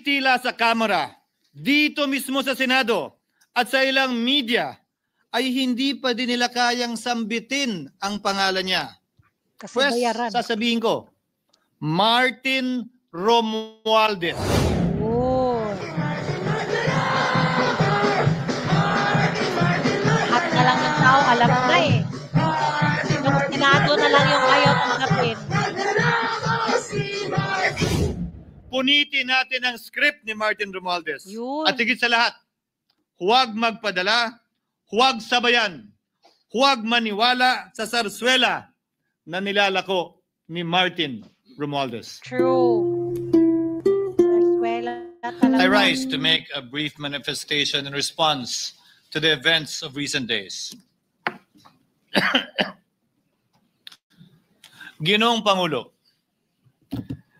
tila sa Kamara, dito mismo sa Senado at sa ilang media ay hindi pa din nila kayang sambitin ang pangalan niya. Kasi Pues, bayaran. sasabihin ko, Martin Romualdez. Oh. Lahat na lang ng tao alam na eh. Yung Senado na lang yung ayaw tanggapin. Punitin natin ang script ni Martin Romualdez. Yun. At higit sa lahat, huwag magpadala, huwag sabayan, huwag maniwala sa sarswela na nilalako ni Martin Romualdez. True. Sarswela talaga. I rise to make a brief manifestation in response to the events of recent days. Ginoong Pangulo,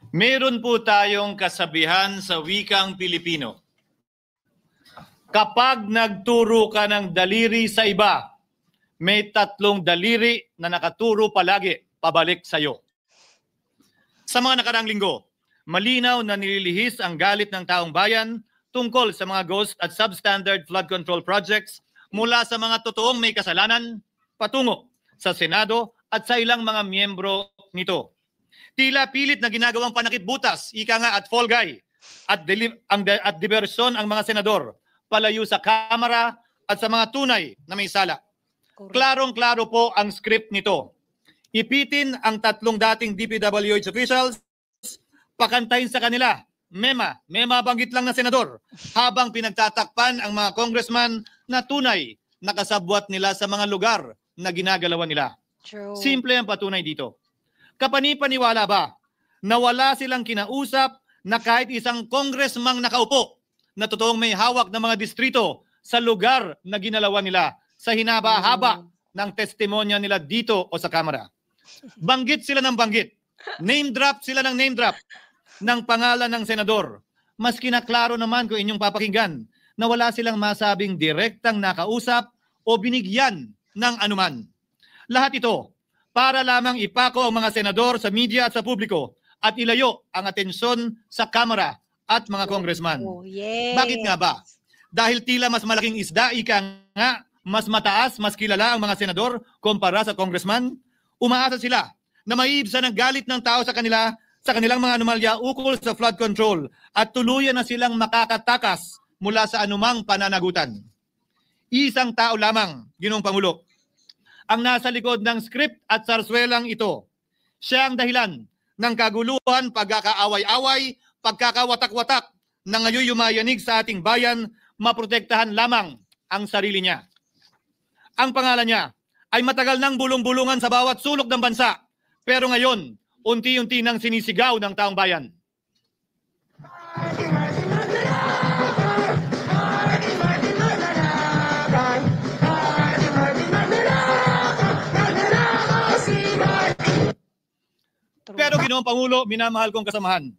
meron po tayong kasabihan sa wikang Pilipino. Kapag nagturo ka ng daliri sa iba, may tatlong daliri na nakaturo palagi pabalik sa iyo. Sa mga nakaraang linggo, malinaw na nililihis ang galit ng taong bayan tungkol sa mga ghost at substandard flood control projects mula sa mga totoong may kasalanan patungo sa Senado at sa ilang mga miyembro nito. Tila pilit na ginagawang panakip-butas, ika nga at fall guy, at diversyon ang mga senador palayo sa Kamara at sa mga tunay na may sala. Klarong-klaro po ang script nito. Ipitin ang tatlong dating DPWH officials, pakantayin sa kanila, mema banggit lang na senador, habang pinagtatakpan ang mga congressman na tunay na kasabwat nila sa mga lugar na ginagalawan nila. True. Simple ang patunay dito. Kapani-paniwala ba na wala silang kinausap na kahit isang congressman nakaupo na totoong may hawak ng mga distrito sa lugar na ginalawan nila sa hinaba-haba ng testimonya nila dito o sa Kamara? Banggit sila ng banggit. Name drop sila ng name drop ng pangalan ng senador. Mas kinaklaro naman kung inyong papakinggan na wala silang masabing direktang nakausap o binigyan ng anuman. Lahat ito para lamang ipako ang mga senador sa media at sa publiko at ilayo ang atensyon sa Kamara at mga congressman. Oh, yes. Bakit nga ba? Dahil tila mas malaking isda, ika nga, mas mataas, mas kilala ang mga senador kumpara sa congressman? Umaasa sila na maiibsan ang galit ng tao sa kanila sa kanilang mga anomalya ukol sa flood control at tuluyan na silang makakatakas mula sa anumang pananagutan. Isang tao lamang, Ginoong Pangulo, ang nasa likod ng script at sarswelang ito. Siya ang dahilan ng kaguluhan, pagkakaaway-away, pagkakawatak-watak na ngayon yumayanig sa ating bayan, maprotektahan lamang ang sarili niya. Ang pangalan niya ay matagal nang bulong-bulungan sa bawat sulok ng bansa, pero ngayon, unti-unti nang sinisigaw ng taong bayan. Pero Ginoong Pangulo, minamahal kong kasamahan,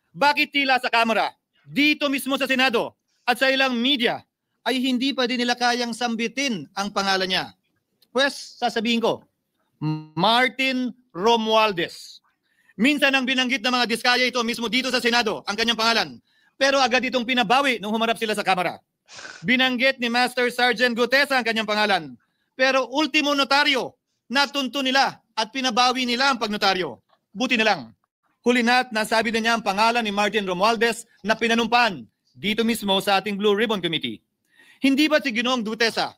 bakit tila sa Kamara, dito mismo sa Senado at sa ilang media ay hindi pa din nila kayang sambitin ang pangalan niya? Pues, sasabihin ko, Martin Romualdez. Minsan ang binanggit ng mga diskaya ito mismo dito sa Senado ang kanyang pangalan, pero agad itong pinabawi nung humarap sila sa Kamara. Binanggit ni Master Sergeant Gutesa ang kanyang pangalan, pero ultimo notaryo, natunto nila at pinabawi nila ang pagnotaryo. Buti na lang, huli na't nasabi na niya ang pangalan ni Martin Romualdez na pinanumpan dito mismo sa ating Blue Ribbon Committee. Hindi ba si Ginoong Gutesa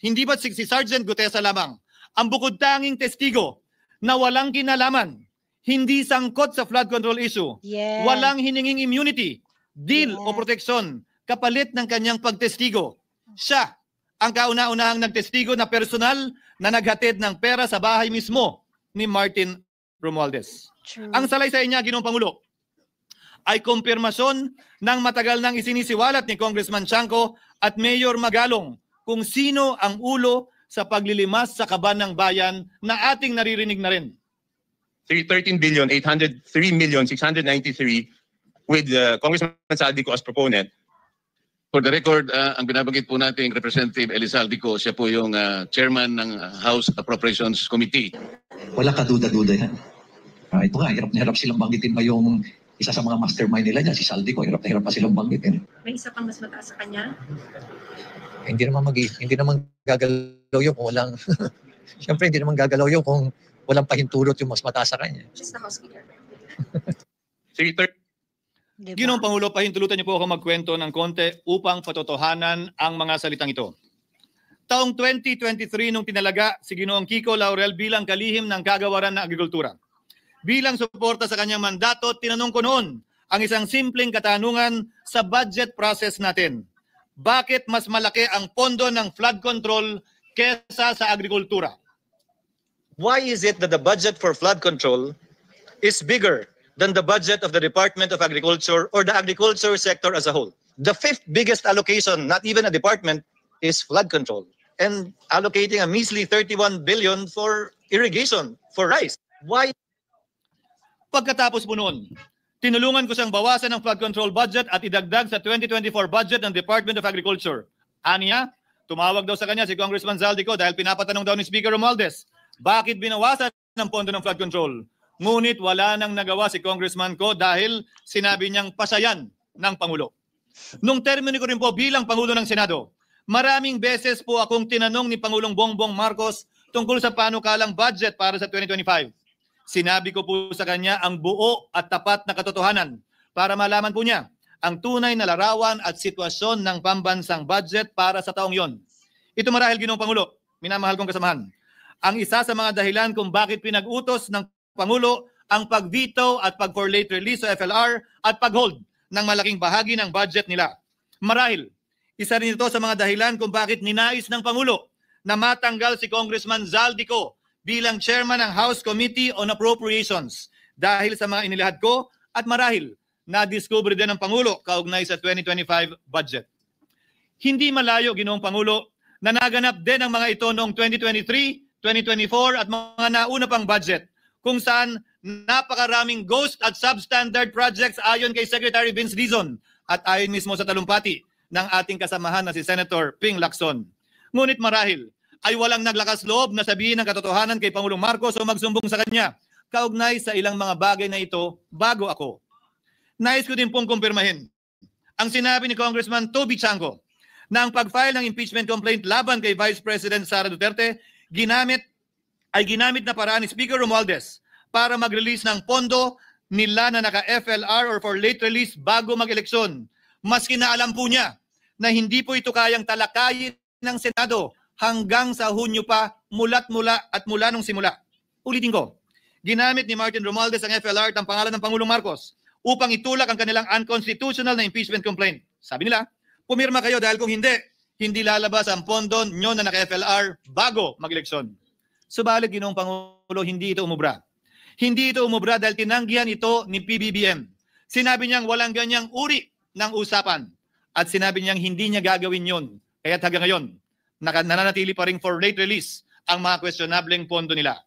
hindi ba si Sergeant Gutesa lamang ang bukod tanging testigo na walang kinalaman, hindi sangkot sa flood control issue, Yes. walang hininging immunity, deal o proteksyon kapalit ng kanyang pagtestigo? Siya ang kauna-unahang nagtestigo na personal na naghatid ng pera sa bahay mismo ni Martin Romualdez. True. Ang salaysay niya, Ginoong Pangulo, ay kumpirmasyon ng matagal nang isinisiwalat ni Congressman Chanco at Mayor Magalong kung sino ang ulo sa paglilimas sa kaban ng bayan na ating naririnig na rin. 13,803,693 with Congressman Saldico as proponent. For the record, ang binabanggit po natin Representative Elizalde siya po yung chairman ng House Appropriations Committee. Wala kaduda-duda yan. Ito nga, hirap na hirap silang banggitin pa yung isa sa mga mastermind nila dyan, si Saldico, hirap na hirap pa silang banggitin. May isa pang mas mataas sa kanya? Hindi naman gagalaw yun kung walang, siyempre hindi naman gagalaw yun kung walang pahintulot yung mas mataas sa kanya. Just the House Speaker. Senator, Diba? Ginoong Pangulo, pahintulutan niyo po ako magkwento ng konti upang patotohanan ang mga salitang ito. Taong 2023 nung tinalaga si Ginoong Kiko Laurel bilang kalihim ng kagawaran ng agrikultura. Bilang suporta sa kanyang mandato, tinanong ko noon ang isang simpleng katanungan sa budget process natin. Bakit mas malaki ang pondo ng flood control kesa sa agrikultura? Why is it that the budget for flood control is bigger than the budget of the Department of Agriculture or the agriculture sector as a whole? The fifth biggest allocation, not even a department, is flood control. And allocating a measly 31 billion for irrigation, for rice. Why? Pagkatapos po noon, tinulungan ko siyang bawasan ng flood control budget at idagdag sa 2024 budget ng Department of Agriculture. Aniya, tumawag daw sa kanya si Congressman Zaldico dahil pinapatanong daw ni Speaker Romualdez, bakit binawasan ng pondo ng flood control? Ngunit wala nang nagawa si Congressman ko dahil sinabi niyang pasayan ng Pangulo. Nung termino ko rin po bilang Pangulo ng Senado, maraming beses po akong tinanong ni Pangulong Bongbong Marcos tungkol sa panukalang budget para sa 2025. Sinabi ko po sa kanya ang buo at tapat na katotohanan para malaman po niya ang tunay na larawan at sitwasyon ng pambansang budget para sa taong yon. Ito marahil, Ginoong Pangulo, minamahal kong kasamahan, ang isa sa mga dahilan kung bakit pinag-utos ng Pangulo ang pag-veto at pag-for late release o FLR at pag-hold ng malaking bahagi ng budget nila. Marahil, isa rin ito sa mga dahilan kung bakit ninais ng Pangulo na matanggal si Congressman Zaldico bilang chairman ng House Committee on Appropriations dahil sa mga inilahad ko at marahil na-discover din ng Pangulo kaugnay sa 2025 budget. Hindi malayo, Ginoong Pangulo, na naganap din ang mga ito noong 2023, 2024 at mga nauna pang budget kung saan napakaraming ghost at substandard projects ayon kay Secretary Vince Dizon at ayon mismo sa talumpati ng ating kasamahan na si Senator Ping Lacson. Ngunit marahil ay walang naglakas loob na sabihin ng katotohanan kay Pangulong Marcos o magsumbong sa kanya kaugnay sa ilang mga bagay na ito bago ako. Nais ko din pong kumpirmahin ang sinabi ni Congressman Toby Chango na ang pag-file ng impeachment complaint laban kay Vice President Sara Duterte ginamit na paraan ni Speaker Romualdez para mag-release ng pondo nila na naka-FLR or for late release bago mag-eleksyon. Maski na alam po niya na hindi po ito kayang talakayin ng Senado hanggang sa Hunyo pa mula nung simula. Ulitin ko, ginamit ni Martin Romualdez ang FLR at ang pangalan ng Pangulong Marcos upang itulak ang kanilang unconstitutional na impeachment complaint. Sabi nila, pumirma kayo dahil kung hindi lalabas ang pondo nyo na naka-FLR bago mag-eleksyon. Subalit, Ginoong Pangulo, hindi ito umubra. Hindi ito umubra dahil tinanggihan ito ni PBBM. Sinabi niyang walang ganyang uri ng usapan at sinabi niyang hindi niya gagawin yon. Kaya't hanggang ngayon, nananatili pa rin for late release ang mga questionableng pondo nila.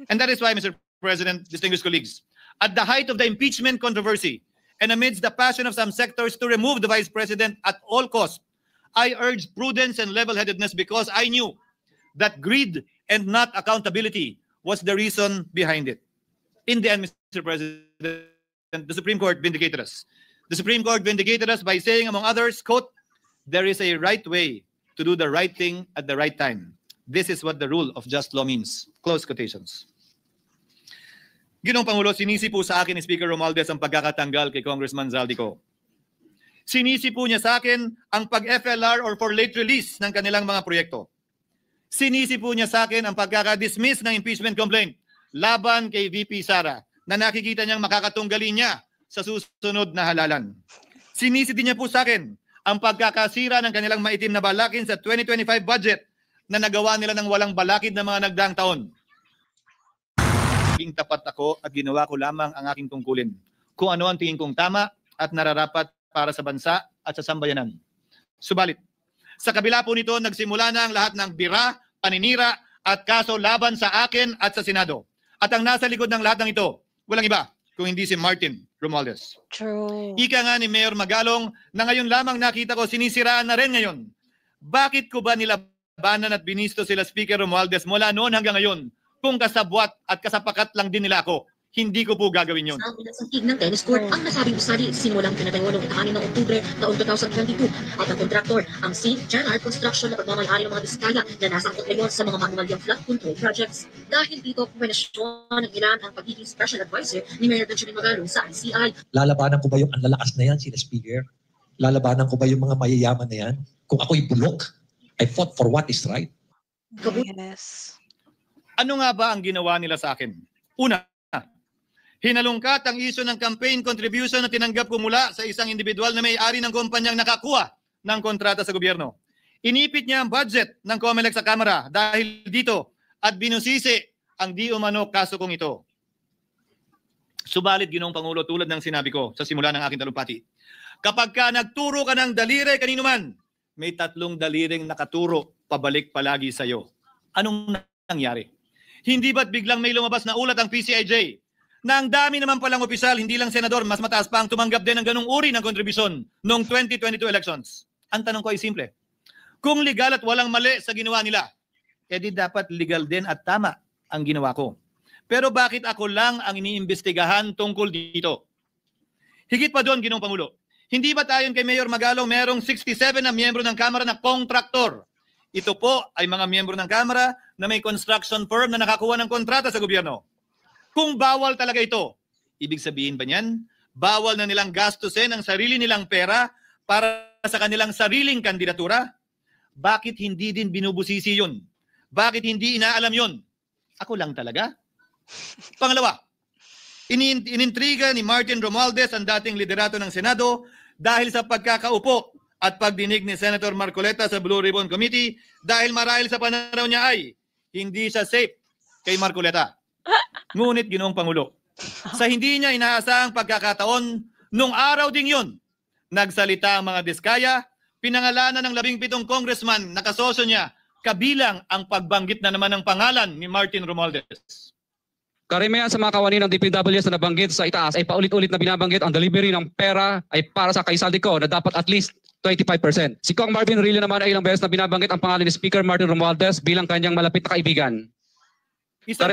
And that is why, Mr. President, distinguished colleagues, at the height of the impeachment controversy and amidst the passion of some sectors to remove the Vice President at all costs, I urged prudence and level-headedness because I knew that greed and not accountability was the reason behind it. In the end, Mr. President, the Supreme Court vindicated us. The Supreme Court vindicated us by saying, among others, quote, there is a right way to do the right thing at the right time. This is what the rule of just law means. Close quotations. Ginoong Pangulo, sinisi po sa akin ni Speaker Romualdez ang pagkakatanggal kay Congressman Zaldico. Sinisi po niya sa akin ang pag-FLR or for late release ng kanilang mga proyekto. Sinisi po niya sa akin ang pagkakadismiss ng impeachment complaint laban kay VP Sara na nakikita niyang makakatunggali niya sa susunod na halalan. Sinisi din niya po sa akin ang pagkakasira ng kanilang maitim na balakin sa 2025 budget na nagawa nila ng walang balakid na mga nagdaang taon. Naging tapat ako at ginawa ko lamang ang aking tungkulin. Kung ano ang tingin kong tama at nararapat para sa bansa at sa sambayanan. Subalit, sa kabila po nito, nagsimula na ang lahat ng bira, paninira at kaso laban sa akin at sa Senado. At ang nasa likod ng lahat ng ito, walang iba kung hindi si Martin Romualdez. True. Ika nga ni Mayor Magalong na ngayon lamang nakita ko sinisiraan na rin ngayon. Bakit ko ba nilabanan at binisto sila Speaker Romualdez mula noon hanggang ngayon kung kasabwat at kasapakat lang din nila ako? Hindi ko po gagawin yun. Sa pinagsantig ng tennis court, ang nasabing usali simulang pinatayolong itahanin ng Oktubre taong 2022 at ang kontraktor, ang St. Gerard Construction na pagmamayari ng mga diskaya na nasangkot ngayon sa mga manualyang flood control projects. Dahil dito, kumenasyon ng ilan ang pagiging special advisor ni Mayor Benjamin Magalo sa ICI. Lalabanan ko ba yung ang lalakas na yan, sila Speaker? Lalabanan ko ba yung mga mayayaman na yan? Kung ako'y bulok, I fought for what is right. Yes. Ano nga ba ang ginawa nila sa akin? Una, hinalungkat ang isyu ng campaign contribution na tinanggap ko mula sa isang individual na may-ari ng kumpanyang nakakuha ng kontrata sa gobyerno. Inipit niya ang budget ng COMELEC sa Kamara dahil dito at binusisi ang di umano kaso kong ito. Subalit, Ginoong Pangulo, tulad ng sinabi ko sa simula ng aking talumpati, kapag ka nagturo ka ng daliri kanino man, may tatlong daliring nakaturo pabalik palagi sa iyo. Anong nangyari? Hindi ba't biglang may lumabas na ulat ang PCIJ na ang dami naman palang opisyal, hindi lang senador, mas mataas pa ang tumanggap din ng ganung uri ng kontribusyon noong 2022 elections? Ang tanong ko ay simple. Kung legal at walang mali sa ginawa nila, edi dapat legal din at tama ang ginawa ko. Pero bakit ako lang ang iniimbestigahan tungkol dito? Higit pa doon, Ginoong Pangulo, hindi ba tayon kay Mayor Magalo merong 67 na miyembro ng Kamara na kontraktor? Ito po ay mga miyembro ng Kamara na may construction firm na nakakuha ng kontrata sa gobyerno. Kung bawal talaga ito, ibig sabihin ba niyan, bawal na nilang gastusin ang sarili nilang pera para sa kanilang sariling kandidatura? Bakit hindi din binubusisi yun? Bakit hindi inaalam yun? Ako lang talaga? Pangalawa, inintriga ni Martin Romualdez ang dating liderato ng Senado dahil sa pagkakaupo at pagdinig ni Senator Marcoleta sa Blue Ribbon Committee dahil marahil sa pananaw niya ay hindi siya safe kay Marcoleta. Ngunit, Ginoong Pangulo, sa hindi niya inaasahang pagkakataon, nung araw ding yun, nagsalita ang mga diskaya, pinangalanan ng 17 congressman na kasosyo niya, kabilang ang pagbanggit na naman ng pangalan ni Martin Romualdez. Karamihan sa mga kawani ng DPWs na nabanggit sa itaas ay paulit-ulit na binabanggit ang delivery ng pera ay para sa kaisaldi ko na dapat at least 25%. Si Kong Marvin Rillo naman ay ilang beses na binabanggit ang pangalan ni Speaker Martin Romualdez bilang kanyang malapit na kaibigan. Isa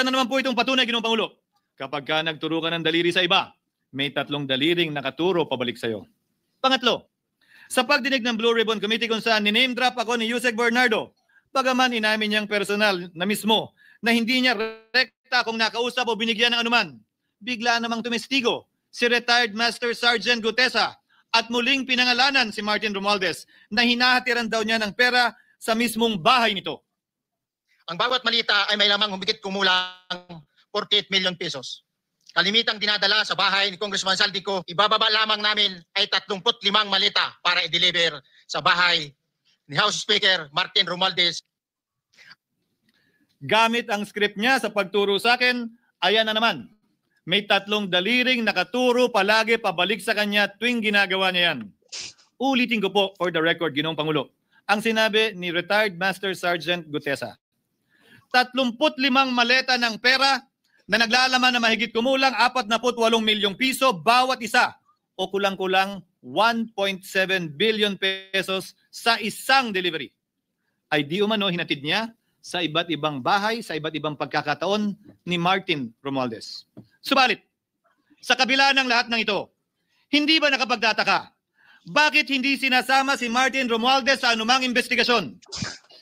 na naman po itong patunay, Ginoong Pangulo. Kapag ka nagturo ka ng daliri sa iba, may tatlong daliring nakaturo pabalik sa iyo. Pangatlo, sa pagdinig ng Blue Ribbon Committee kung saan ni-name drop ako ni Yusek Bernardo, bagaman inamin niyang personal na mismo na hindi niya rekta kung nakausap o binigyan ng anuman, bigla namang tumestigo si retired Master Sergeant Gutesa at muling pinangalanan si Martin Romualdez na hinahatiran daw niya ng pera sa mismong bahay nito. Ang bawat malita ay may lamang humigit kumulang 48 million pesos. Kalimitang dinadala sa bahay ni Congressman Saldico, ibababa lamang namin ay 35 malita para i-deliver sa bahay ni House Speaker Martin Romualdez. Gamit ang script niya sa pagturo sa akin, ayan na naman. May tatlong daliring nakaturo palagi pabalik sa kanya tuwing ginagawa niya yan. Ulitin ko po for the record, Ginoong Pangulo, ang sinabi ni retired Master Sergeant Gutesa. 35 maleta ng pera na naglalaman na mahigit kumulang 48 milyong piso bawat isa o kulang-kulang 1.7 billion pesos sa isang delivery. Ay di umano hinatid niya sa iba't ibang bahay, sa iba't ibang pagkakataon ni Martin Romualdez. Subalit, sa kabila ng lahat ng ito, hindi ba nakapagtataka? Bakit hindi sinasama si Martin Romualdez sa anumang investigasyon?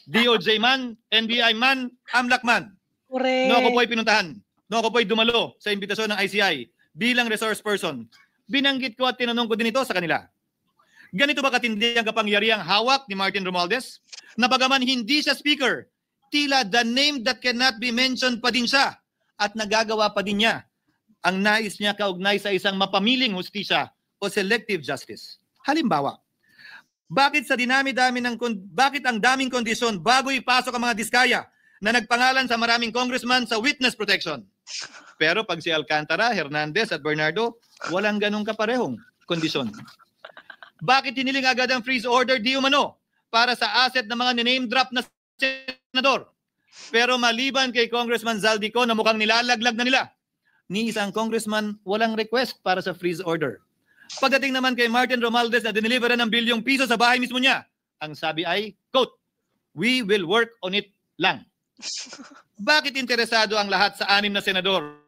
DOJ man, NBI man, AMLAC man. Correct. No ako po'y pinuntahan. No ako po'y dumalo sa imbitasyon ng ICI bilang resource person. Binanggit ko at tinanong ko din ito sa kanila. Ganito ba katindi ang kapangyarihang hawak ni Martin Romualdez? Na bagaman hindi siya speaker, tila the name that cannot be mentioned pa din siya at nagagawa pa din niya ang nais niya kaugnay sa isang mapamiling hustisya o selective justice. Halimbawa, bakit ang daming kondisyon bago ipasok ang mga diskaya na nagpangalan sa maraming congressman sa witness protection? Pero pag si Alcantara, Hernandez at Bernardo, walang ganong kaparehong kondisyon. Bakit hiniling agad ang freeze order di umano para sa asset ng mga name drop na senador? Pero maliban kay Congressman Zaldico na mukhang nilalaglag na nila, ni isang congressman walang request para sa freeze order. Pagdating naman kay Martin Romualdez na dineliveran ng bilyong piso sa bahay mismo niya, ang sabi ay, quote, "We will work on it lang." Bakit interesado ang lahat sa 6 na senador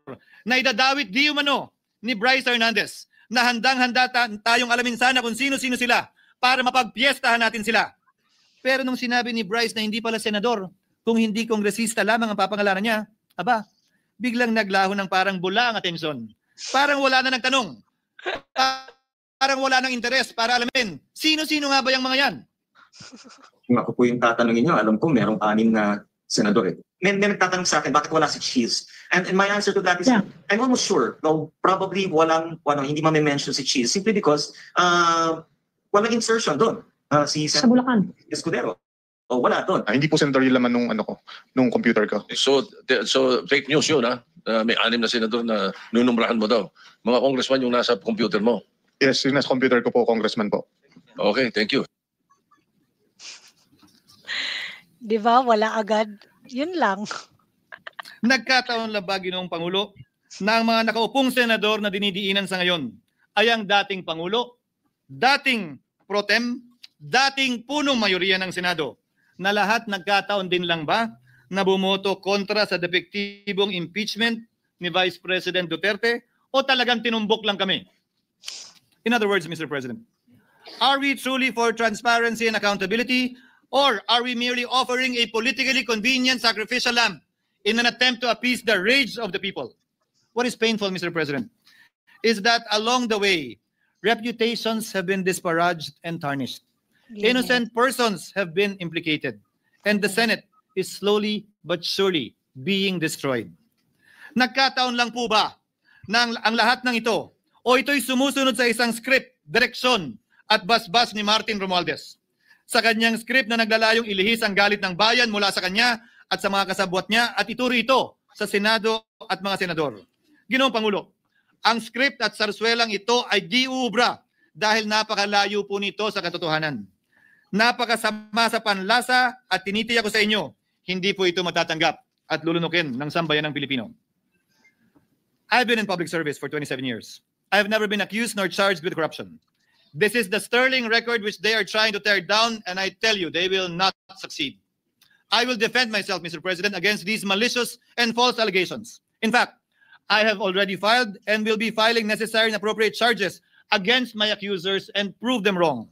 na idadawit di umano ni Bryce Hernandez na handang-handa tayong alamin sana kung sino-sino sila para mapagpiestahan natin sila? Pero nung sinabi ni Bryce na hindi pala senador, kung hindi kongresista lamang ang papangalanan niya, aba, biglang naglaho ng parang bula ang atensyon. Parang wala na nagtanong. Parang wala nang interes para alamin. Sino-sino nga ba yung mga yan? Kung ako po yung tatanungin nyo, alam ko merong 6 na senador eh. May nagtatanong sa akin, bakit wala si Cheese? And my answer to that is, I'm almost sure, no, probably hindi ma-mention si Cheese simply because walang insertion doon. Si Sa Bulacan. Escudero. O wala doon. Hindi po senador yung laman nung computer ko. So fake news yun, ha? May 6 na senador na nunumrahan mo daw. Mga congressman yung nasa computer mo. Yes, yung nasa computer ko po, congressman po. Okay, thank you. Di ba? Wala agad. Yun lang. Nagkataon lang ba, Ginoong Pangulo, na ang mga nakaupong senador na dinidiinan sa ngayon ay ang dating Pangulo, dating pro tem, dating punong mayoriya ng Senado, na lahat nagkataon din lang ba na bumoto kontra sa depektibong impeachment ni Vice President Duterte o talagang tinumbok lang kami? In other words, Mr. President, are we truly for transparency and accountability, or are we merely offering a politically convenient sacrificial lamb in an attempt to appease the rage of the people? What is painful, Mr. President, is that along the way, reputations have been disparaged and tarnished. Innocent persons have been implicated, and the Senate is slowly but surely being destroyed. Nagkataon lang po ba na ang lahat ng ito o ito'y sumusunod sa isang script, direksyon at basbas ni Martin Romualdez? Sa kanyang script na naglalayong ilihis ang galit ng bayan mula sa kanya at sa mga kasabwat niya at ituro ito sa Senado at mga senador. Ginoong Pangulo, ang script at sarswelang ito ay di uubra dahil napakalayo po nito sa katotohanan. Napakasama sa panlasa at tinitiyak ko sa inyo, hindi po ito matatanggap at lulunukin ng sambayan ng Pilipino. I've been in public service for 27 years. I have never been accused nor charged with corruption. This is the sterling record which they are trying to tear down, and I tell you, they will not succeed. I will defend myself, Mr. President, against these malicious and false allegations. In fact, I have already filed and will be filing necessary and appropriate charges against my accusers and prove them wrong.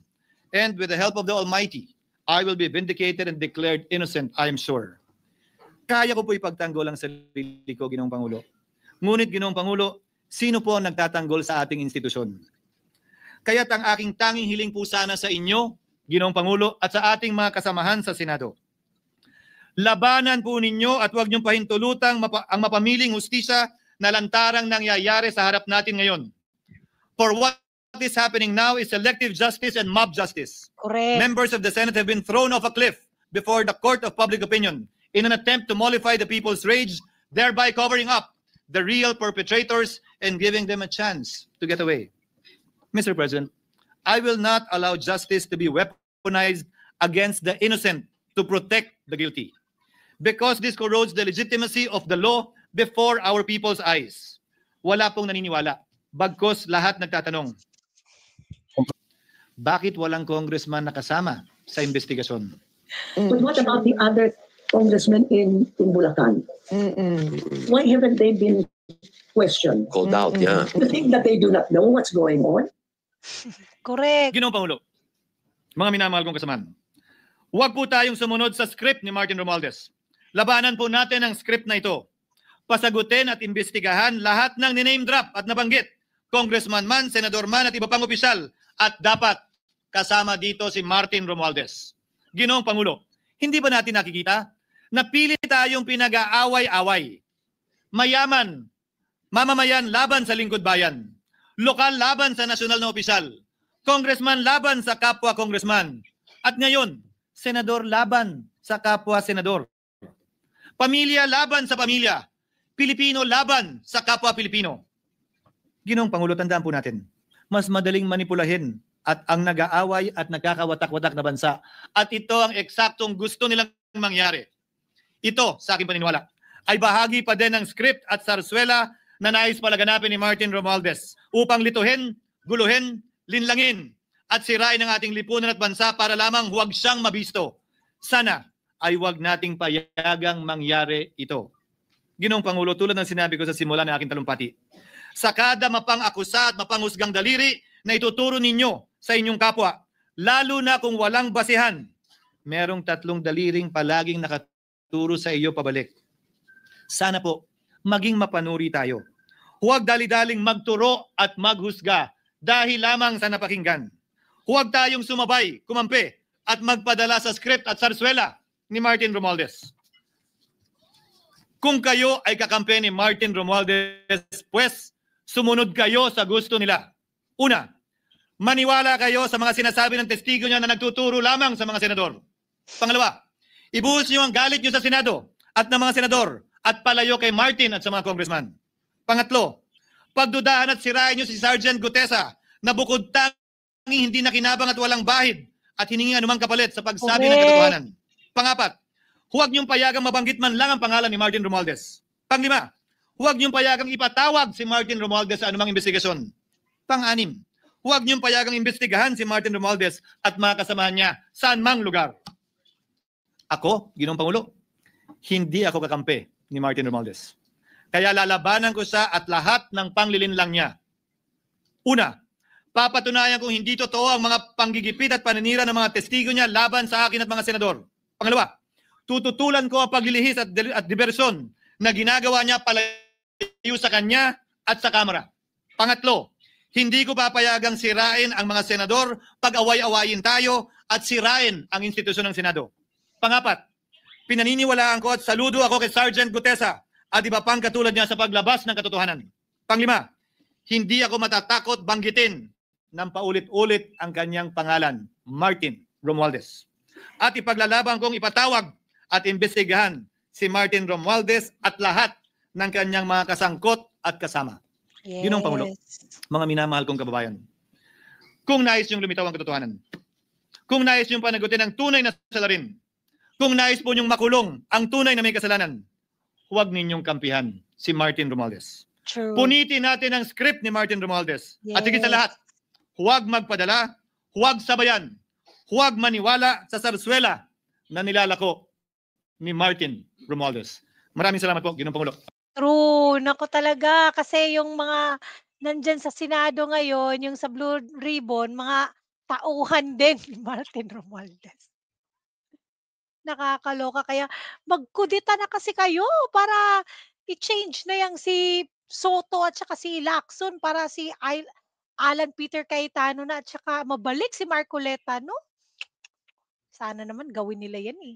And with the help of the Almighty, I will be vindicated and declared innocent, I am sure. Kaya ko po ipagtanggol ang sarili ko, Ginoong Pangulo. Ngunit, Ginoong Pangulo, sino po ang nagtatanggol sa ating institusyon? Kaya't ang aking tanging hiling po sana sa inyo, Ginoong Pangulo, at sa ating mga kasamahan sa Senado. Labanan po ninyo at huwag niyong pahintulutang ang mapamiling hustisya na lantarang nangyayari sa harap natin ngayon. For what is happening now is selective justice and mob justice. Correct. Members of the Senate have been thrown off a cliff before the court of public opinion in an attempt to mollify the people's rage, thereby covering up the real perpetrators and giving them a chance to get away. Mr. President, I will not allow justice to be weaponized against the innocent to protect the guilty, because this corrodes the legitimacy of the law before our people's eyes. Wala pong naniniwala, bagkos lahat nagtatanong, bakit walang congressman nakasama sa investigasyon? But what about the other congressmen in Bulacan? Why haven't they been questioned? Called out, yeah. You think that they do not know what's going on? Correct. Ginoong Pangulo, mga minamahal kong kasamahan, huwag po tayong sumunod sa script ni Martin Romualdez. Labanan po natin ang script na ito. Pasagutin at imbestigahan lahat ng niname drop at nabanggit, congressman man, senador man at iba pang opisyal, at dapat kasama dito si Martin Romualdez. Ginoong Pangulo, hindi ba natin nakikita na pili tayong pinag-aaway-away? Mayaman, mamamayan laban sa lingkod bayan. Lokal laban sa nasyonal na opisyal. Congressman laban sa kapwa congressman. At ngayon, senador laban sa kapwa senador. Pamilya laban sa pamilya. Pilipino laban sa kapwa Pilipino. Ginoong Pangulo, tandaan po natin, mas madaling manipulahin at ang nag-aaway at nagkakawatak-watak na bansa. At ito ang eksaktong gusto nilang mangyari. Ito, sa aking paniniwala, ay bahagi pa din ng script at sarswela na nais palaganapin ni Martin Romualdez upang lituhin, guluhin, linlangin at sirain ang ating lipunan at bansa para lamang huwag siyang mabisto. Sana ay huwag nating payagang mangyari ito. Ginoong Pangulo, tulad ng sinabi ko sa simula ng aking talumpati, sa kada mapang-akusa at mapanghusgang daliri na ituturo ninyo sa inyong kapwa, lalo na kung walang basihan, merong 3 daliring palaging nakaturo sa iyo pabalik. Sana po, maging mapanuri tayo. Huwag dali-daling magturo at maghusga dahil lamang sa napakinggan. Huwag tayong sumabay, kumampi, at magpadala sa script at sarswela ni Martin Romualdez. Kung kayo ay kakampi ni Martin Romualdez, pues sumunod kayo sa gusto nila. Una, maniwala kayo sa mga sinasabi ng testigo niya na nagtuturo lamang sa mga senador. Pangalawa, ibuhos niyo ang galit niyo sa Senado at ng mga senador at palayo kay Martin at sa mga congressman. Pangatlo, pagdudahan at sirain niyo si Sergeant Gutesa na bukod tanging hindi nakinabang at walang bahid at hiningi anumang kapalit sa pagsabi ng katotohanan. Pangapat, huwag niyong payagang mabanggit man lang ang pangalan ni Martin Romualdez. Panglima, huwag niyong payagang ipatawag si Martin Romualdez sa anumang investigasyon. Pang-anim, huwag niyong payagang imbestigahan si Martin Romualdez at mga kasamahan niya saan mang lugar. Ako, Ginoong Pangulo, hindi ako kakampi ni Martin Romualdez. Kaya lalabanan ko siya at lahat ng panglilinlang niya. Una, papatunayan kung hindi totoo ang mga panggigipit at paninira ng mga testigo niya laban sa akin at mga senador. Pangalawa, tututulan ko ang paglilihis at diversyon na ginagawa niya palayo sa kanya at sa Kamara. Pangatlo, hindi ko papayagang sirain ang mga senador pag away-awayin tayo at sirain ang institusyon ng Senado. Pangapat, pinaniniwalaan ko at saludo ako kay Sergeant Gutesa at iba pang katulad niya sa paglabas ng katotohanan. Panglima, hindi ako matatakot banggitin ng paulit-ulit ang kanyang pangalan, Martin Romualdez. At ipaglalaban kong ipatawag at imbestigahan si Martin Romualdez at lahat ng kanyang mga kasangkot at kasama. Yes. Ginoong Pangulo, mga minamahal kong kababayan, kung nais niyong lumitaw ang katotohanan, kung nais niyong panagutin ang tunay na salarin, kung nais po niyong makulong ang tunay na may kasalanan, huwag ninyong kampihan si Martin Romualdez. True. Punitin natin ang script ni Martin Romualdez. At higit sa Yes. lahat, huwag magpadala, huwag sabayan, huwag maniwala sa sarswela na nilalako ni Martin Romualdez. Maraming salamat po, Ginoong Pangulo. True. Naku talaga. Kasi yung mga nandyan sa Senado ngayon, yung sa Blue Ribbon, mga tauhan din ni Martin Romualdez. Nakakaloka. Kaya magkudita na kasi kayo para i-change na yang si Soto at saka si Lacson para si Alan Peter Cayetano na at saka mabalik si Marcoleta, no? Sana naman gawin nila yan eh.